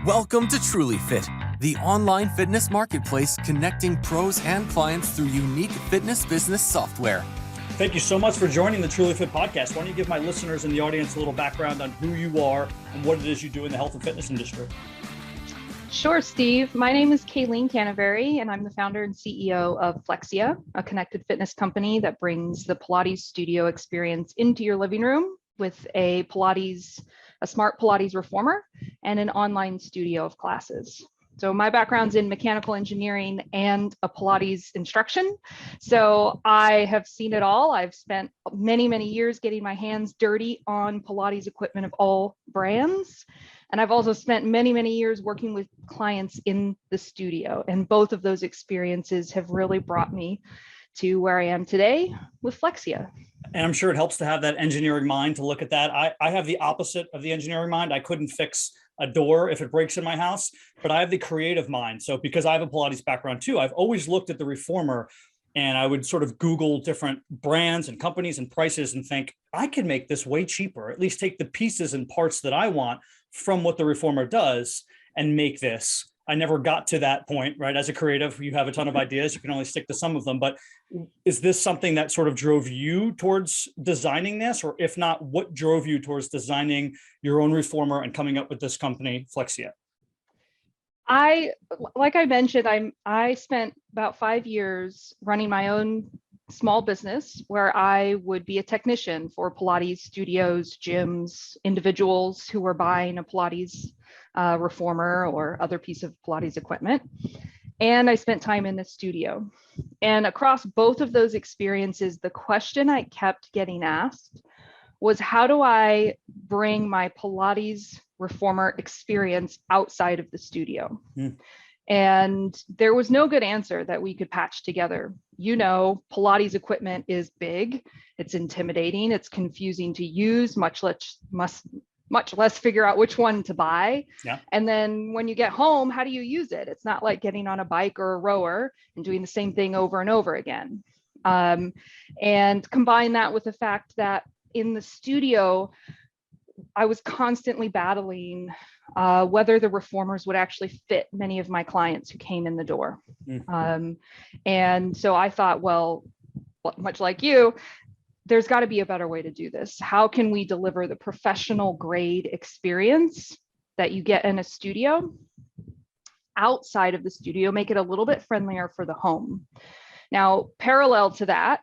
Welcome to Trulyfit, the online fitness marketplace connecting pros and clients through unique fitness business software. Thank you so much for joining the Trulyfit Podcast. Why don't you give my listeners in the audience a little background on who you are and what it is you do in the health and fitness industry? Sure, Steve. My name is Kaleen Canevari, and I'm the founder and CEO of Flexia, a connected fitness company that brings the Pilates studio experience into your living room with a smart Pilates reformer and an online studio of classes. So my background's in mechanical engineering and a Pilates instruction. So I have seen it all. I've spent many, many years getting my hands dirty on Pilates equipment of all brands. And I've also spent many, many years working with clients in the studio. And both of those experiences have really brought me to where I am today with Flexia. And I'm sure it helps to have that engineering mind to look at that. I have the opposite of the engineering mind. I couldn't fix a door if it breaks in my house, but I have the creative mind. So because I have a Pilates background too, I've always looked at the reformer and I would sort of Google different brands and companies and prices and think, I could make this way cheaper, at least take the pieces and parts that I want from what the reformer does and make this. I never got to that point, right? As a creative, you have a ton of ideas. You can only stick to some of them. But is this something that sort of drove you towards designing this? Or if not, what drove you towards designing your own reformer and coming up with this company, Flexia? Like I mentioned, I spent about 5 years running my own small business where I would be a technician for Pilates studios, gyms, individuals who were buying a Pilates reformer or other piece of Pilates equipment. And I spent time in the studio. And across both of those experiences, the question I kept getting asked was, how do I bring my Pilates reformer experience outside of the studio? And there was no good answer that we could patch together. You know, Pilates equipment is big, it's intimidating, it's confusing to use, much less figure out which one to buy. Yeah. And then when you get home, how do you use it? It's not like getting on a bike or a rower and doing the same thing over and over again. And combine that with the fact that in the studio, I was constantly battling whether the reformers would actually fit many of my clients who came in the door. And so I thought, well, much like you, there's got to be a better way to do this. How can we deliver the professional grade experience that you get in a studio outside of the studio, make it a little bit friendlier for the home? Now, parallel to that,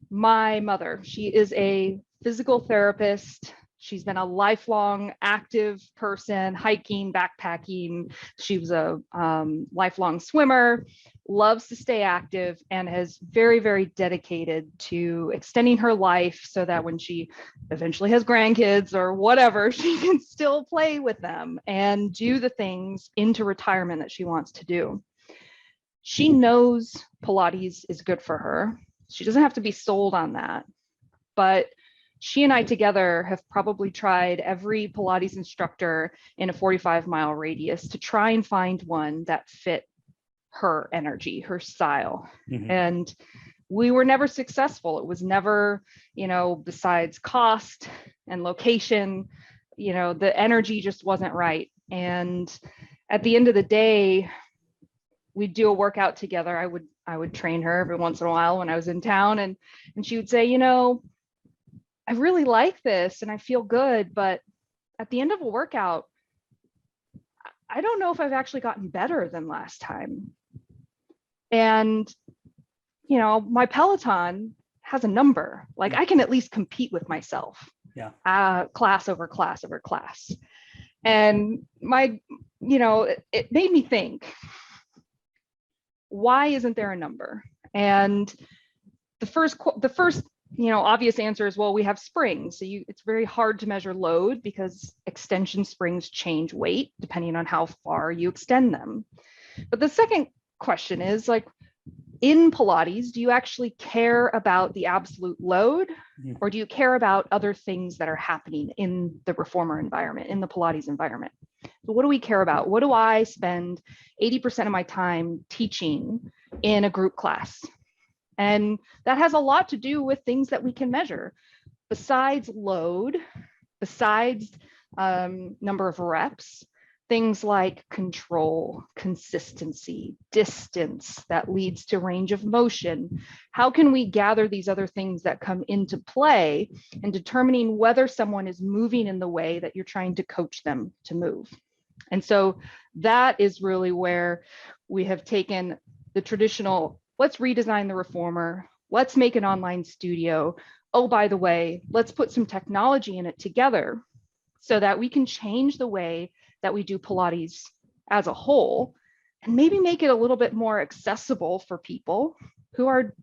my mother, she is a physical therapist. She's been a lifelong active person, hiking, backpacking. She was a lifelong swimmer, loves to stay active, and is very, very dedicated to extending her life so that when she eventually has grandkids or whatever, she can still play with them and do the things into retirement that she wants to do. She knows Pilates is good for her. She doesn't have to be sold on that, but she and I together have probably tried every Pilates instructor in a 45-mile radius to try and find one that fit her energy, her style. And we were never successful. It was never, besides cost and location, the energy just wasn't right. And at the end of the day, we'd do a workout together. I would train her every once in a while when I was in town, and she would say, I really like this and I feel good, but at the end of a workout, I don't know if I've actually gotten better than last time. And, my Peloton has a number, like I can at least compete with myself. Yeah. Class over class over class. And it made me think, why isn't there a number? And the first obvious answer is, well, we have springs. So it's very hard to measure load because extension springs change weight depending on how far you extend them. But the second question is, like, in Pilates, do you actually care about the absolute load, or do you care about other things that are happening in the reformer environment, in the Pilates environment? So what do we care about? What do I spend 80% of my time teaching in a group class? And that has a lot to do with things that we can measure. Besides load, besides number of reps, things like control, consistency, distance that leads to range of motion. How can we gather these other things that come into play in determining whether someone is moving in the way that you're trying to coach them to move? And so that is really where we have taken the traditional, let's redesign the reformer, let's make an online studio. Oh, by the way, let's put some technology in it together so that we can change the way that we do Pilates as a whole, and maybe make it a little bit more accessible for people who are,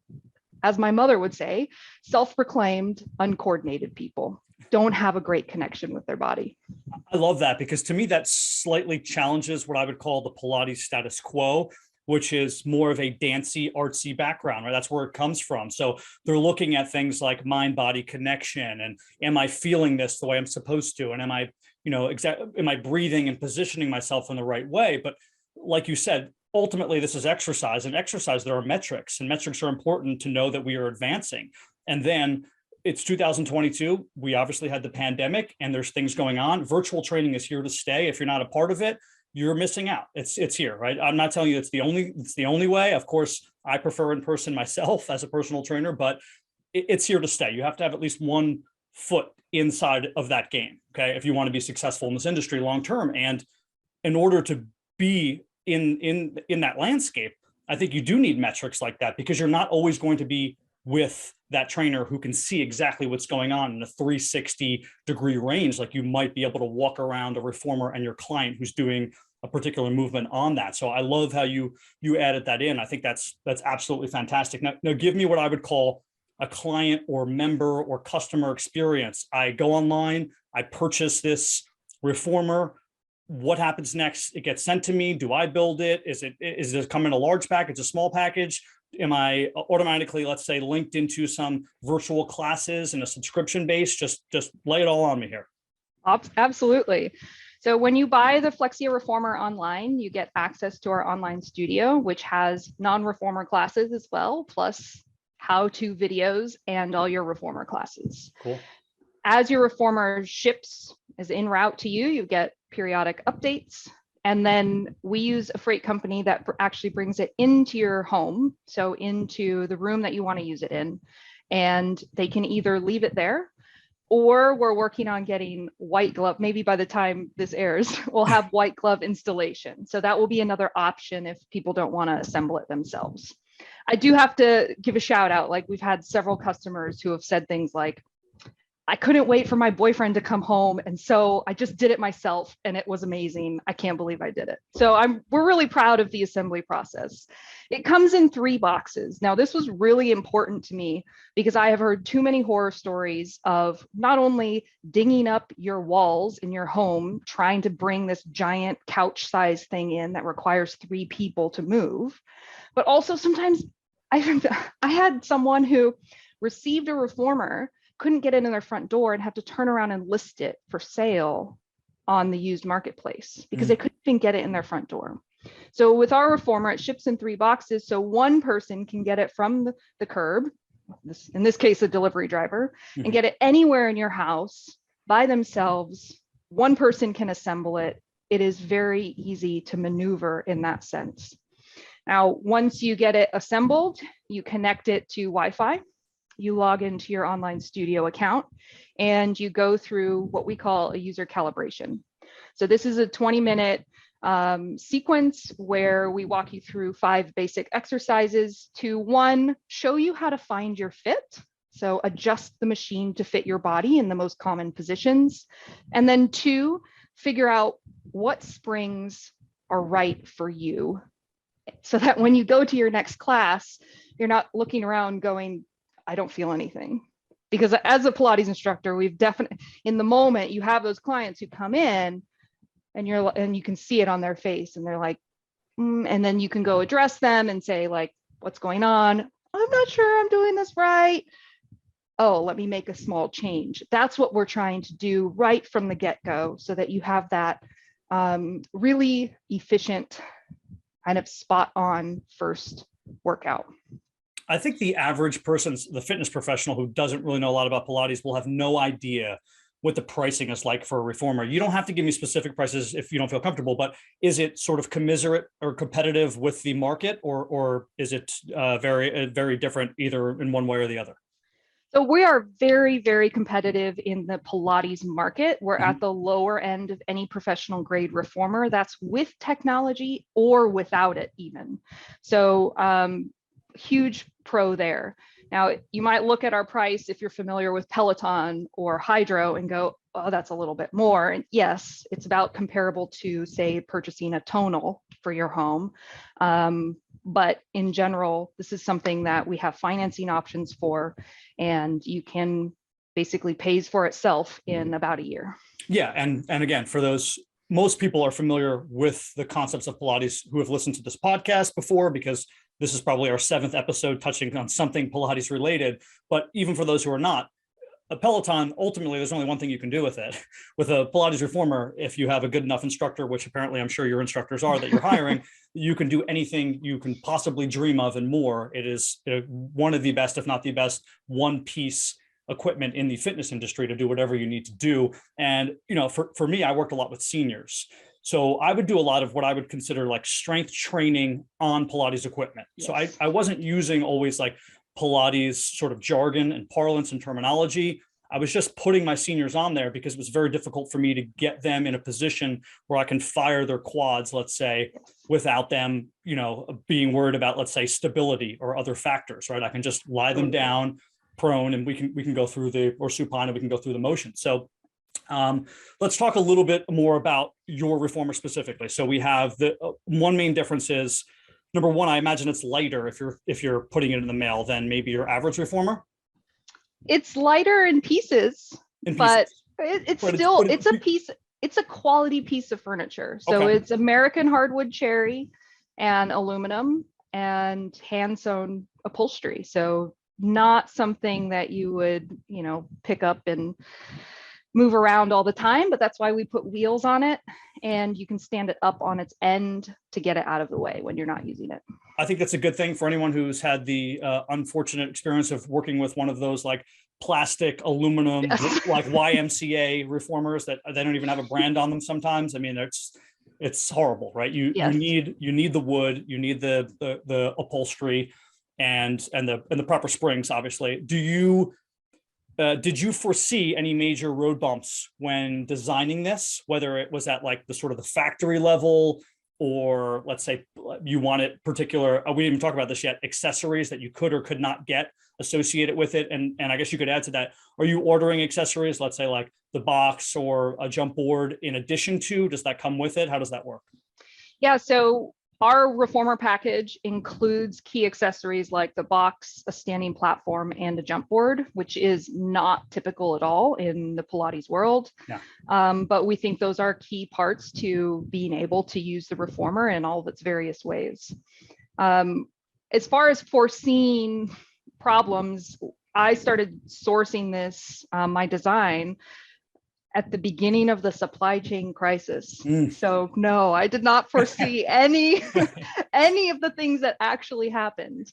as my mother would say, self-proclaimed uncoordinated people, don't have a great connection with their body. I love that, because to me, that slightly challenges what I would call the Pilates status quo, which is more of a dancey, artsy background, right? That's where it comes from. So they're looking at things like mind-body connection, and am I feeling this the way I'm supposed to? And am I, am I breathing and positioning myself in the right way? But like you said, ultimately, this is exercise, and exercise, there are metrics, and metrics are important to know that we are advancing. And then it's 2022. We obviously had the pandemic, and there's things going on. Virtual training is here to stay. If you're not a part of it, you're missing out. It's here, right? I'm not telling you it's the only way. Of course, I prefer in person myself as a personal trainer, but it's here to stay. You have to have at least one foot inside of that game, okay, if you want to be successful in this industry long term. And in order to be in that landscape, I think you do need metrics like that, because you're not always going to be with that trainer who can see exactly what's going on in a 360-degree range. Like you might be able to walk around a reformer and your client who's doing a particular movement on that. So I love how you added that in. I think that's absolutely fantastic. Now give me what I would call a client or member or customer experience. I go online, I purchase this reformer. What happens next? It gets sent to me. Do I build it? Is it come in a large package, a small package? Am I automatically, let's say, linked into some virtual classes and a subscription base? Just lay it all on me here. Absolutely. So when you buy the Flexia Reformer online, you get access to our online studio, which has non-reformer classes as well, plus how-to videos and all your reformer classes. Cool. As your reformer ships, is en route to you, you get periodic updates. And then we use a freight company that actually brings it into your home, so into the room that you want to use it in. And they can either leave it there, or we're working on getting white glove. Maybe by the time this airs, we'll have white glove installation. So that will be another option if people don't want to assemble it themselves. I do have to give a shout out. Like, we've had several customers who have said things like, I couldn't wait for my boyfriend to come home, and so I just did it myself, and it was amazing. I can't believe I did it. So we're really proud of the assembly process. It comes in 3 boxes. Now, this was really important to me because I have heard too many horror stories of not only dinging up your walls in your home, trying to bring this giant couch-sized thing in that requires 3 people to move, but also sometimes I had someone who received a reformer, couldn't get it in their front door, and have to turn around and list it for sale on the used marketplace because they couldn't even get it in their front door. So with our reformer, it ships in 3 boxes. So one person can get it from the curb, in this case, a delivery driver, and get it anywhere in your house by themselves. One person can assemble it. It is very easy to maneuver in that sense. Now, once you get it assembled, you connect it to Wi-Fi. You log into your online studio account and you go through what we call a user calibration. So this is a 20-minute sequence where we walk you through 5 basic exercises to, 1, show you how to find your fit. So adjust the machine to fit your body in the most common positions. And then 2, figure out what springs are right for you, so that when you go to your next class, you're not looking around going, I don't feel anything. Because as a Pilates instructor, we've definitely, in the moment, you have those clients who come in and you can see it on their face and they're like, and then you can go address them and say, like, what's going on? I'm not sure I'm doing this right. Oh, let me make a small change. That's what we're trying to do right from the get-go, so that you have that really efficient, kind of spot on first workout. I think the average person, the fitness professional who doesn't really know a lot about Pilates, will have no idea what the pricing is like for a reformer. You don't have to give me specific prices if you don't feel comfortable, but is it sort of commiserate or competitive with the market, or is it very different either in one way or the other? So we are very, very competitive in the Pilates market. We're at the lower end of any professional grade reformer. That's with technology or without it even. So huge pro there. Now, you might look at our price if you're familiar with Peloton or Hydro and go, oh, that's a little bit more. And yes, it's about comparable to, say, purchasing a tonal for your home. But in general, this is something that we have financing options for, and you can basically pays for itself in about a year. Yeah. And again, for those, most people are familiar with the concepts of Pilates who have listened to this podcast before, because this is probably our 7th episode touching on something Pilates related. But even for those who are not, a Peloton, ultimately, there's only one thing you can do with it. With a Pilates reformer, if you have a good enough instructor, which apparently I'm sure your instructors are that you're hiring, you can do anything you can possibly dream of and more. It is one of the best, if not the best, one-piece equipment in the fitness industry to do whatever you need to do. And, for me, I worked a lot with seniors. So I would do a lot of what I would consider like strength training on Pilates equipment. Yes. So I wasn't using always like Pilates sort of jargon and parlance and terminology. I was just putting my seniors on there because it was very difficult for me to get them in a position where I can fire their quads, let's say, without them, being worried about, let's say, stability or other factors, right? I can just lie them down prone and we can go through or supine, and we can go through the motion. So let's talk a little bit more about your reformer specifically. So we have the one main difference is, number one, I imagine it's lighter if you're putting it in the mail than maybe your average reformer. It's lighter in pieces, but it's a piece. It's a quality piece of furniture. So It's American hardwood cherry and aluminum and hand sewn upholstery. So not something that you would, pick up and move around all the time, but that's why we put wheels on it, and you can stand it up on its end to get it out of the way when you're not using it. I think that's a good thing for anyone who's had the unfortunate experience of working with one of those like plastic aluminum, like YMCA reformers that they don't even have a brand on them sometimes. I mean, it's horrible, right? You need the wood, you need the upholstery and the proper springs, obviously. Did you foresee any major road bumps when designing this, whether it was at like the sort of the factory level, or let's say you wanted particular, we didn't even talk about this yet, accessories that you could or could not get associated with it? And I guess you could add to that, are you ordering accessories, let's say like the box or a jump board in addition to, does that come with it? How does that work? Yeah, so our reformer package includes key accessories like the box, a standing platform, and a jump board, which is not typical at all in the Pilates world. Yeah. But we think those are key parts to being able to use the reformer in all of its various ways. As far as foreseeing problems, I started sourcing this, my design, at the beginning of the supply chain crisis. So no, I did not foresee any of the things that actually happened.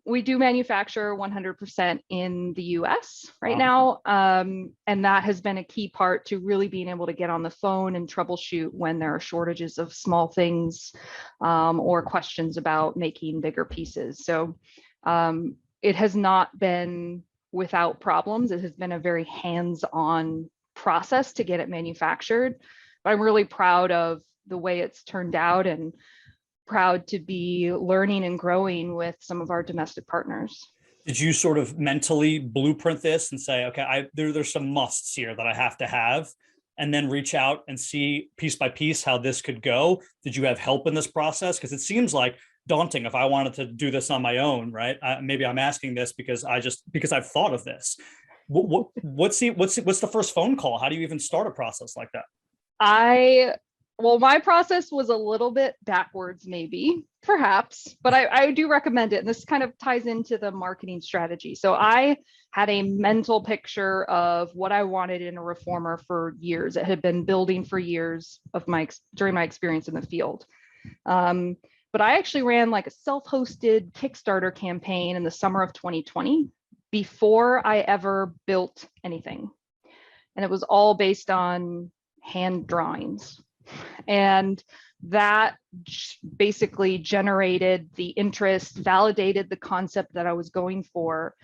We do manufacture 100% in the US right now. And that has been a key part to really being able to get on the phone and troubleshoot when there are shortages of small things or questions about making bigger pieces. So it has not been without problems. It has been a very hands-on process to get it manufactured, but I'm really proud of the way it's turned out and proud to be learning and growing with some of our domestic partners. Did you sort of mentally blueprint this and say, okay, there's some musts here that I have to have, and then reach out and see piece by piece how this could go? Did you have help in this process? Because it seems like daunting if I wanted to do this on my own, right? Maybe I'm asking this because I've thought of this. What's the first phone call? How do you even start a process like that? My process was a little bit backwards, maybe, perhaps, but I do recommend it. And this kind of ties into the marketing strategy. So I had a mental picture of what I wanted in a reformer for years. It had been building for years during my experience in the field. But I actually ran like a self-hosted Kickstarter campaign in the summer of 2020 before I ever built anything. and it was all based on hand drawings. And that basically generated the interest, validated the concept that I was going for,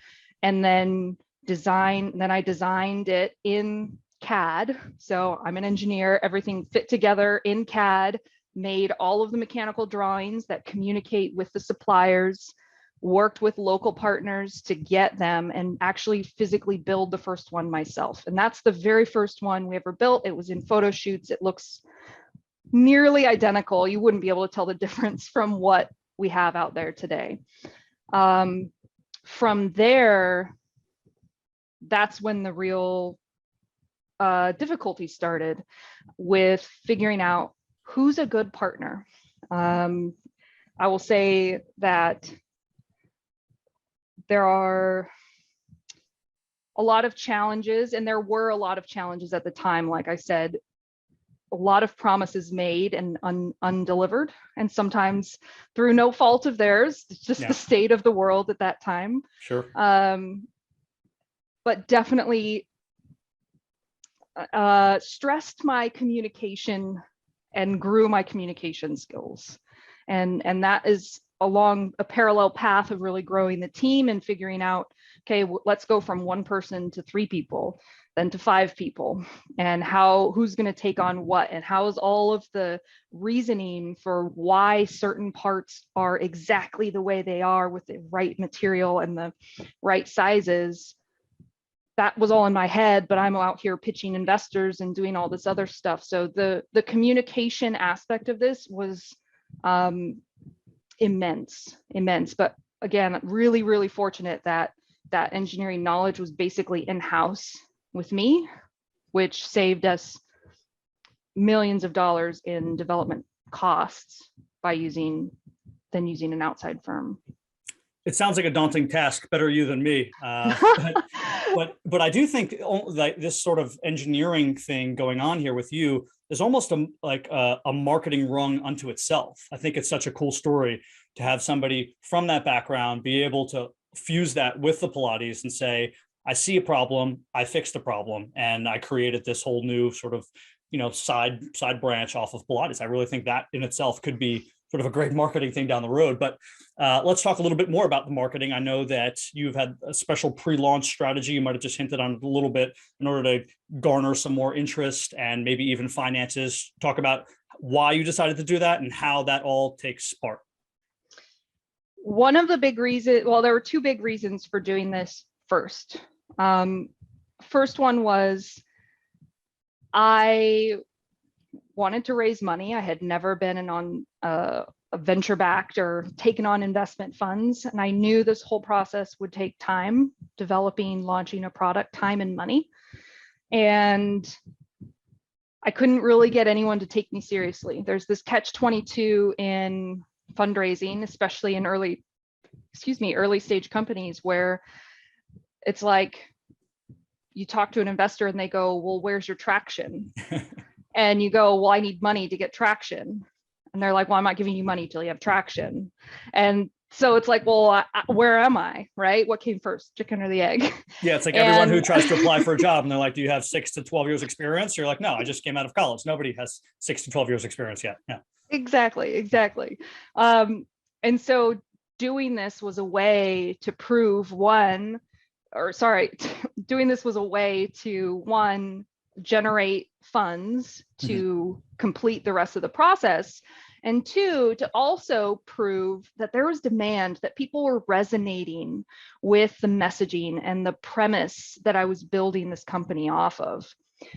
and then I designed it in CAD. So I'm an engineer, everything fit together in CAD, made all of the mechanical drawings that communicate with the suppliers, worked with local partners to get them, and actually physically build the first one myself. And that's the very first one we ever built. It was in photo shoots. It looks nearly identical. You wouldn't be able to tell the difference from what we have out there today. From there, that's when the real difficulty started with figuring out who's a good partner. I will say that there are a lot of challenges, and there were a lot of challenges at the time. Like I said, a lot of promises made and undelivered, and sometimes through no fault of theirs. It's just the state of the world at that time. Sure. But definitely stressed my communication and grew my communication skills. And that is along a parallel path of really growing the team and figuring out, okay, let's go from 1 person to 3 people, then to 5 people, and who's going to take on what, and how is all of the reasoning for why certain parts are exactly the way they are with the right material and the right sizes. That was all in my head, but I'm out here pitching investors and doing all this other stuff. So the communication aspect of this was immense. But again, really, really fortunate that engineering knowledge was basically in-house with me, which saved us millions of dollars in development costs by using an outside firm. It sounds like a daunting task. Better you than me. But I do think like this sort of engineering thing going on here with you is almost a marketing rung unto itself. I think it's such a cool story to have somebody from that background be able to fuse that with the Pilates and say, I see a problem, I fixed the problem, and I created this whole new sort of, side branch off of Pilates. I really think that in itself could be sort of a great marketing thing down the road. But let's talk a little bit more about the marketing. I know that you've had a special pre-launch strategy. You might have just hinted on it a little bit in order to garner some more interest and maybe even finances. Talk about why you decided to do that and how that all takes part. One of the big reasons, well, there were 2 big reasons for doing this first. First one was I wanted to raise money. I had never been on a venture-backed or taken on investment funds, and I knew this whole process would take time, launching a product, time and money. And I couldn't really get anyone to take me seriously. There's this catch-22 in fundraising, especially in early stage companies, where it's like you talk to an investor and they go, well, where's your traction? And you go, well, I need money to get traction. And they're like, well, I'm not giving you money till you have traction. And so it's like, well, where am I, right? What came first, chicken or the egg? Yeah, it's like everyone who tries to apply for a job and they're like, do you have 6 to 12 years experience? You're like, no, I just came out of college. Nobody has 6 to 12 years experience yet. Yeah. Exactly. And so doing this was a way to prove doing this was a way to generate funds to complete the rest of the process, and 2, to also prove that there was demand, that people were resonating with the messaging and the premise that I was building this company off of.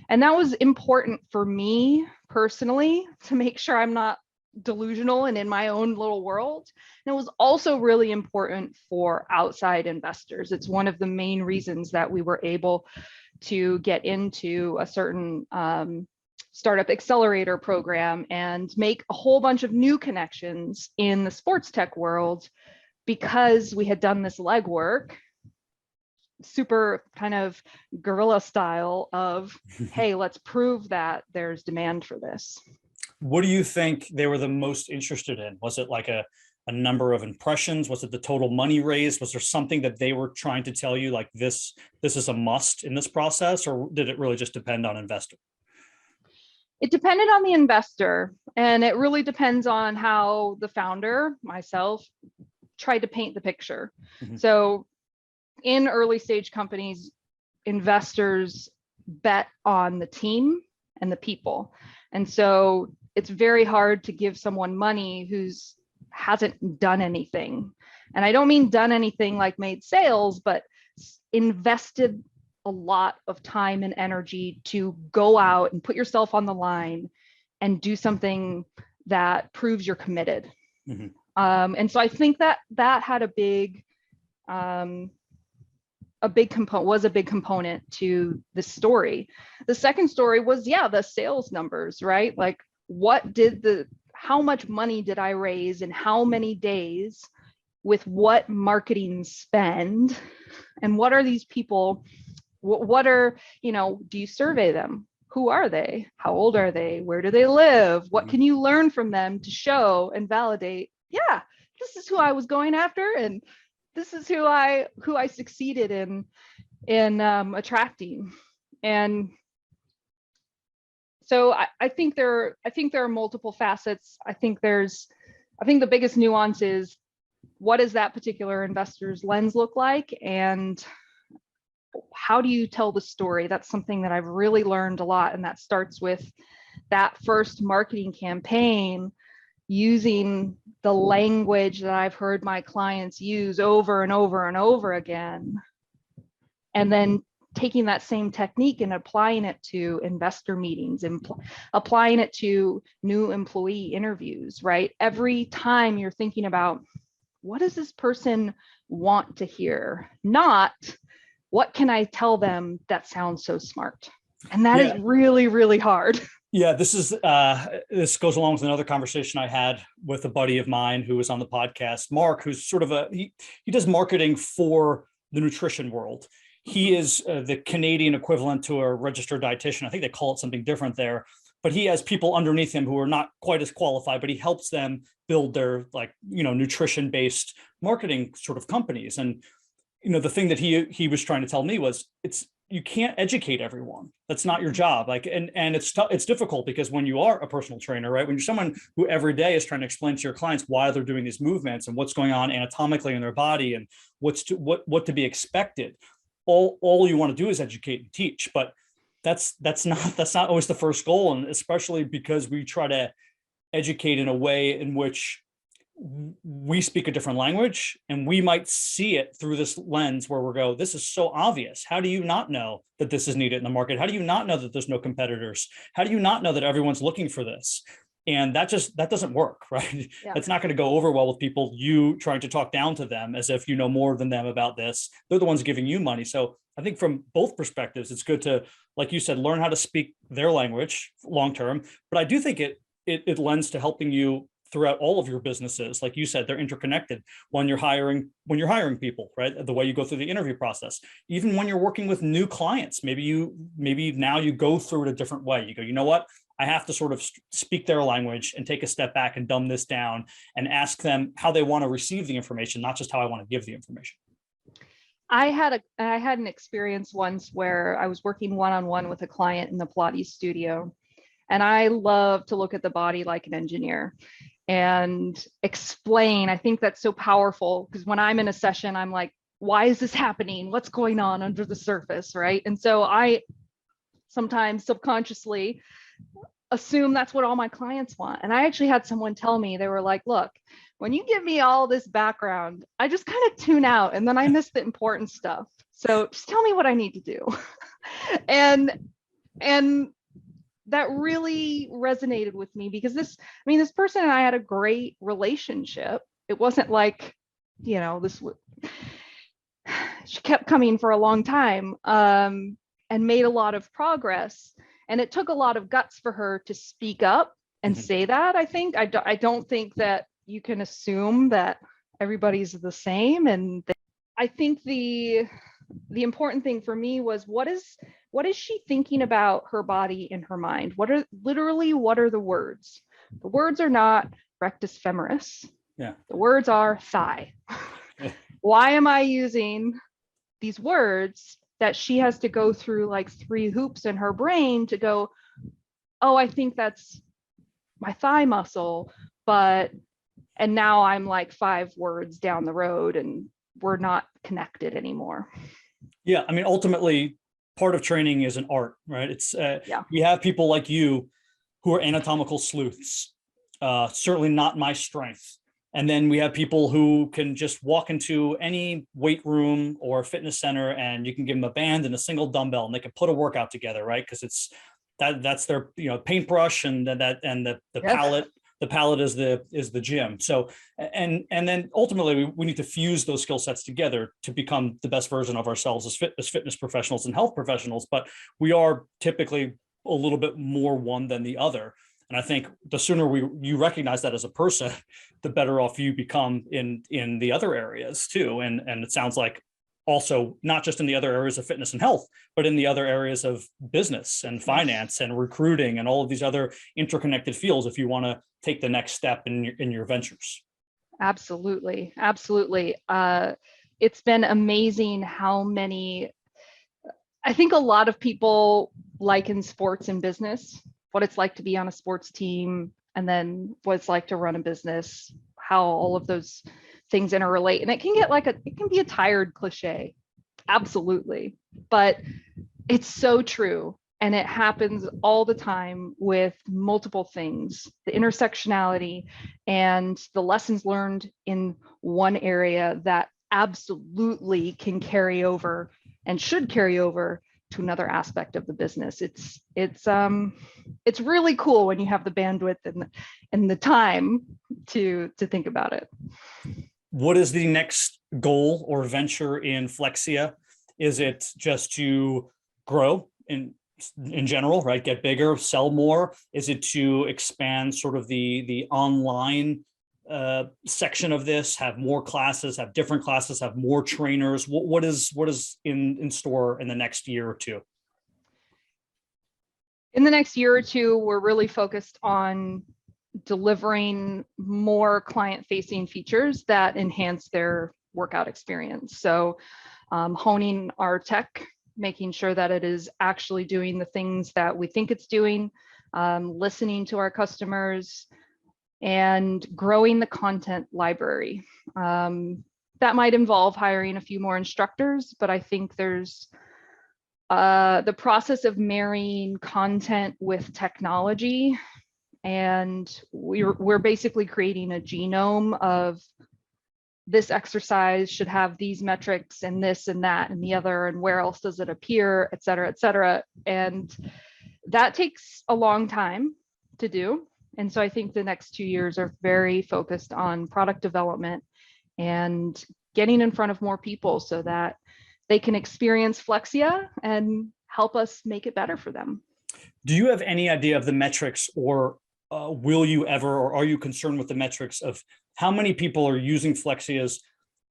And that was important for me personally, to make sure I'm not delusional and in my own little world. And it was also really important for outside investors. It's one of the main reasons that we were able to get into a certain startup accelerator program and make a whole bunch of new connections in the sports tech world, because we had done this legwork, super kind of guerrilla style of, hey, let's prove that there's demand for this. What do you think they were the most interested in? Was it like a a number of impressions? Was it the total money raised? Was there something that they were trying to tell you, like this is a must in this process, or did it really just depend on investor? It depended on the investor, and it really depends on how the founder, myself, tried to paint the picture. Mm-hmm. So in early stage companies, investors bet on the team and the people. And so it's very hard to give someone money who's hasn't done anything. And I don't mean done anything like made sales, but invested a lot of time and energy to go out and put yourself on the line and do something that proves you're committed. Mm-hmm. And so I think that had a big component to the story. The second story was, the sales numbers, right? Like how much money did I raise in how many days with what marketing spend? And what are these people, what are, do you survey them? Who are they? How old are they? Where do they live? What can you learn from them to show and validate? Yeah, this is who I was going after, and this is who I succeeded in attracting. And so I think there are multiple facets. I think the biggest nuance is, what does that particular investor's lens look like, and how do you tell the story? That's something that I've really learned a lot, and that starts with that first marketing campaign, using the language that I've heard my clients use over and over and over again, and then taking that same technique and applying it to investor meetings and applying it to new employee interviews, right? Every time you're thinking about, what does this person want to hear? Not, what can I tell them that sounds so smart? And that is really, really hard. Yeah, this goes along with another conversation I had with a buddy of mine who was on the podcast, Mark, who's sort of he does marketing for the nutrition world. He is the Canadian equivalent to a registered dietitian. I think they call it something different there, but he has people underneath him who are not quite as qualified, but he helps them build their nutrition-based marketing sort of companies. And the thing that he was trying to tell me was, you can't educate everyone. That's not your job. And it's difficult, because when you are a personal trainer, right? When you're someone who every day is trying to explain to your clients why they're doing these movements and what's going on anatomically in their body and what to be expected, all you want to do is educate and teach. But that's not always the first goal. And especially because we try to educate in a way in which we speak a different language, and we might see it through this lens where this is so obvious. How do you not know that this is needed in the market? How do you not know that there's no competitors? How do you not know that everyone's looking for this? And that doesn't work, right? Yeah. That's not going to go over well with people, you trying to talk down to them as if you know more than them about this. They're the ones giving you money. So I think from both perspectives, it's good to, like you said, learn how to speak their language long-term. But I do think it lends to helping you throughout all of your businesses. Like you said, they're interconnected when you're hiring people, right? The way you go through the interview process, even when you're working with new clients, maybe now you go through it a different way. You go, you know what? I have to sort of speak their language and take a step back and dumb this down and ask them how they want to receive the information, not just how I want to give the information. I had an experience once where I was working one-on-one with a client in the Pilates studio, and I love to look at the body like an engineer and explain. I think that's so powerful, because when I'm in a session, I'm like, why is this happening? What's going on under the surface, right? And so I sometimes subconsciously assume that's what all my clients want. And I actually had someone tell me, they were like, look, when you give me all this background, I just kind of tune out, and then I miss the important stuff. So just tell me what I need to do. and that really resonated with me, because this person and I had a great relationship. It wasn't like, she kept coming for a long time, and made a lot of progress. And it took a lot of guts for her to speak up and say that. I think I don't think that you can assume that everybody's the same. And I think the important thing for me was, what is she thinking about her body and her mind? What are the words? The words are not rectus femoris. Yeah. The words are thigh. Why am I using these words that she has to go through like 3 hoops in her brain to go, oh, I think that's my thigh muscle, and now I'm like 5 words down the road and we're not connected anymore. Yeah. I mean, ultimately, part of training is an art, right? It's we have people like you who are anatomical sleuths, certainly not my strength. And then we have people who can just walk into any weight room or fitness center and you can give them a band and a single dumbbell and they can put a workout together, right? Because it's that's their paintbrush and the palette. The palette is the gym. So and then ultimately we need to fuse those skill sets together to become the best version of ourselves as fitness professionals and health professionals. But we are typically a little bit more one than the other. And I think the sooner you recognize that as a person, the better off you become in the other areas too. And it sounds like also not just in the other areas of fitness and health, but in the other areas of business and finance and recruiting and all of these other interconnected fields if you want to take the next step in your ventures. Absolutely. Absolutely. It's been amazing how many, I think a lot of people liken sports and business, what it's like to be on a sports team, and then what it's like to run a business, how all of those things interrelate. And it can be a tired cliche. Absolutely. But it's so true. And it happens all the time with multiple things, the intersectionality and the lessons learned in one area that absolutely can carry over and should carry over to another aspect of the business. It's really cool when you have the bandwidth and the time to think about it. What is the next goal or venture in Flexia? Is it just to grow in general, right? Get bigger, sell more? Is it to expand sort of the online section of this, have more classes, have different classes, have more trainers? What is in store in the next year or two? In the next year or two, we're really focused on delivering more client-facing features that enhance their workout experience. So honing our tech, making sure that it is actually doing the things that we think it's doing, listening to our customers, and growing the content library. That might involve hiring a few more instructors, but I think there's the process of marrying content with technology. And we're basically creating a genome of this exercise should have these metrics and this and that and the other, and where else does it appear, et cetera, et cetera. And that takes a long time to do. And so I think the next 2 years are very focused on product development and getting in front of more people so that they can experience Flexia and help us make it better for them. Do you have any idea of the metrics, or will you ever, or are you concerned with the metrics of how many people are using Flexia's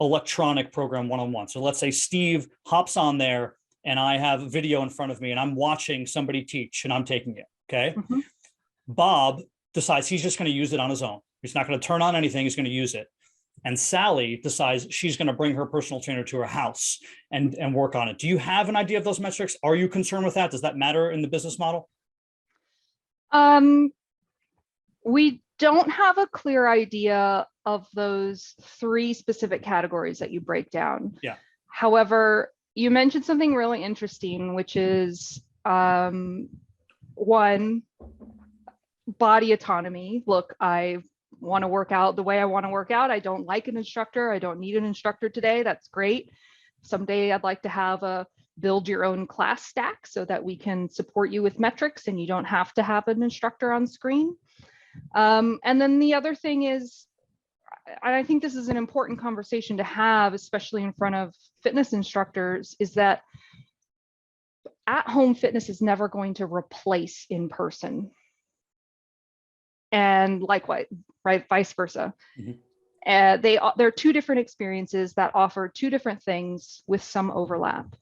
electronic program one-on-one? So let's say Steve hops on there and I have a video in front of me and I'm watching somebody teach and I'm taking it, okay? Mm-hmm. Bob decides he's just going to use it on his own. He's not going to turn on anything. He's going to use it. And Sally decides she's going to bring her personal trainer to her house and work on it. Do you have an idea of those metrics? Are you concerned with that? Does that matter in the business model? We don't have a clear idea of those 3 specific categories that you break down. Yeah. However, you mentioned something really interesting, which is one, body autonomy. Look, I want to work out the way I want to work out. I don't like an instructor. I don't need an instructor today. That's great. Someday I'd like to have a build your own class stack so that we can support you with metrics and you don't have to have an instructor on screen. And then the other thing is, I think this is an important conversation to have, especially in front of fitness instructors, is that at-home fitness is never going to replace in-person. And likewise, right, vice versa. Mm-hmm. They're 2 different experiences that offer 2 different things with some overlap.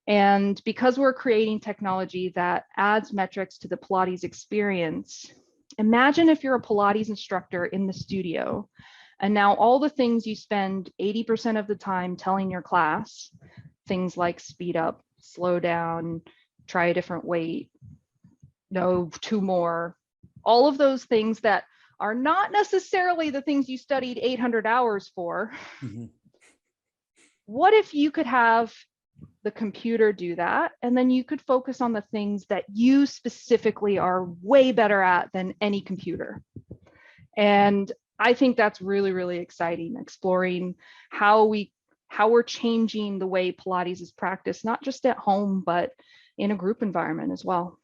And because we're creating technology that adds metrics to the Pilates experience, imagine if you're a Pilates instructor in the studio And now all the things you spend 80% of the time telling your class, things like speed up, slow down, try a different weight, no, two more, all of those things that are not necessarily the things you studied 800 hours for. Mm-hmm. What if you could have the computer do that, and then you could focus on the things that you specifically are way better at than any computer? And I think that's really, really exciting, exploring how we're changing the way Pilates is practiced, not just at home, but in a group environment as well.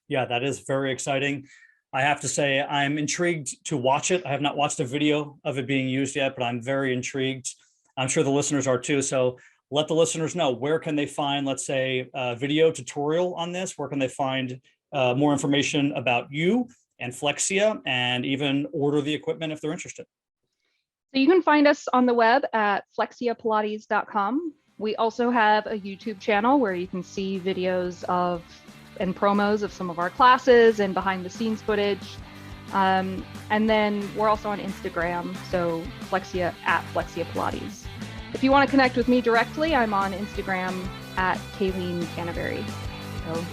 Yeah, that is very exciting. I have to say, I'm intrigued to watch it. I have not watched a video of it being used yet, but I'm very intrigued. I'm sure the listeners are too. So let the listeners know, where can they find, let's say, a video tutorial on this? Where can they find more information about you and Flexia, and even order the equipment if they're interested? So you can find us on the web at flexiapilates.com. We also have a YouTube channel where you can see videos of and promos of some of our classes and behind the scenes footage. And then we're also on Instagram, so Flexia at Flexia Pilates. If you want to connect with me directly, I'm on Instagram at Kaleen Canevari. So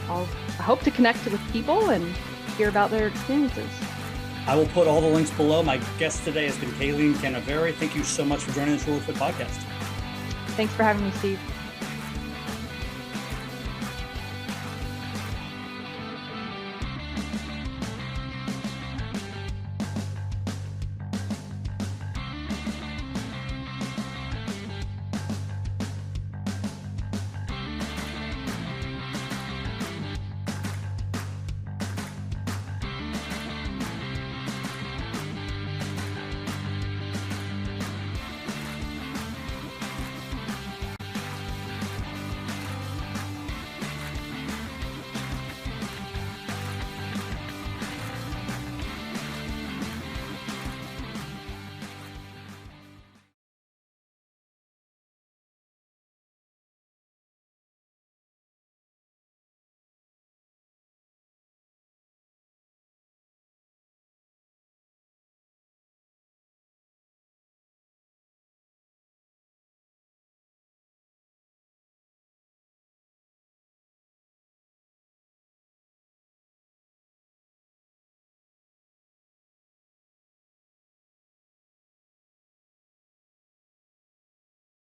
I hope to connect with people and hear about their experiences. I will put all the links below. My guest today has been Kaleen Canevari. Thank you so much for joining the Trulyfit Podcast. Thanks for having me, Steve.